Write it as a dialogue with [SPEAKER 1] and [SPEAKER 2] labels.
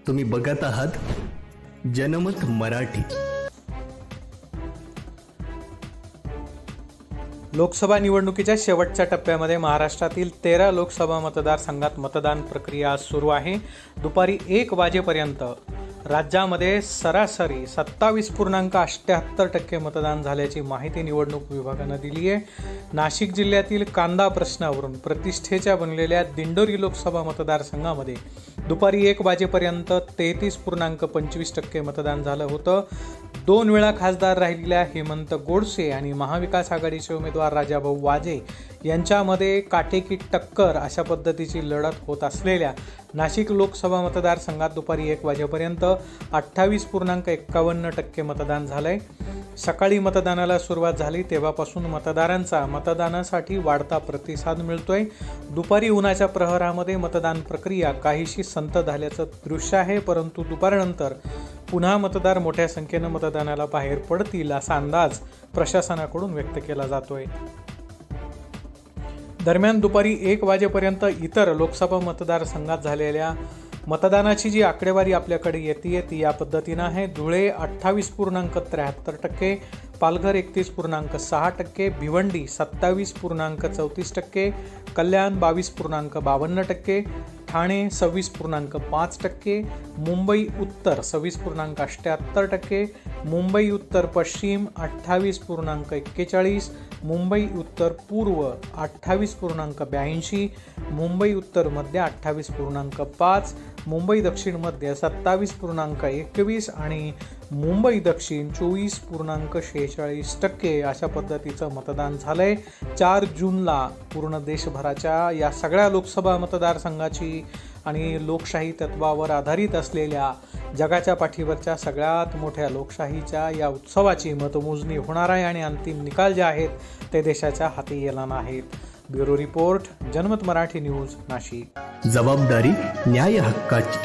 [SPEAKER 1] तुम्ही बघत आहात जनमत मराठी।
[SPEAKER 2] लोकसभा निवडणुकीच्या शेवटच्या टप्प्यामध्ये महाराष्ट्रातील 13 लोकसभा मतदारसंघात मतदान प्रक्रिया सुरू आहे। दुपारी 1 वाजेपर्यंत राज्यामध्ये सरासरी 27.78% मतदान झाल्याची माहिती निवडणूक विभागानं दिली आहे। नाशिक जिल्ह्यातील कांदा प्रश्नावरून प्रतिष्ठेच्या बनलेल्या दिंडोरी लोकसभा मतदारसंघामध्ये दुपारी 1 वाजेपर्यंत 33.25% मतदान झालं होतं। 2 वेळा खासदार राहिलेल्या हेमंत गोडसे आणि महाविकास आघाडीचे उमेदवार राजाभाऊ वाजे यांच्यामध्ये काटेकी टक्कर अशा पद्धतीची लढत होत असलेल्या नाशिक लोकसभा मतदारसंघात दुपारी 1 वाजेपर्यंत 28.51% मतदान झालंय। सकाळी मतदानाला सुरुवात झाली तेव्हापासून मतदारांचा मतदानासाठी वाढता प्रतिसाद मिळतोय। दुपारी उन्हाच्या प्रहरामध्ये मतदान प्रक्रिया काहीशी संथ झाल्याचं दृश्य आहे, परंतु दुपारनंतर पुन्हा मतदार मोठ्या संख्येनं मतदानाला बाहेर पडतील असा अंदाज प्रशासनाकडून व्यक्त केला जातोय। दरम्यान दुपारी 1 वाजेपर्यंत इतर लोकसभा मतदारसंघात झालेल्या मतदानाची जी आकडेवारी आपल्याकडे येते ती या पद्धतीनं आहे। धुळे 28.73%, पालघर 31.6%, भिवंडी 27.34%, कल्याण 22.52%, ठाणे 26.5%, मुंबई उत्तर 26.78%, मुंबई उत्तर पश्चिम 28.41%, मुंबई उत्तर पूर्व 28.82%, मुंबई उत्तर मध्य 28.5%, मुंबई दक्षिण मध्य 27.21% आणि मुंबई दक्षिण 24.46% अशा पद्धतीचं मतदान झालंय। 4 जूनला पूर्ण देशभराच्या या सगळ्या लोकसभा मतदारसंघाची आणि लोकशाही तत्वावर आधारित असलेल्या जगाच्या पाठीवरच्या सगळ्यात मोठ्या लोकशाहीच्या या उत्सवाची मतमोजणी होणार आहे आणि अंतिम निकाल जे आहेत ते देशाच्या हाती येणार आहेत। ब्युरो रिपोर्ट, जनमत मराठी न्यूज, नाशिक।
[SPEAKER 1] जबाबदारी न्याय हक्काची।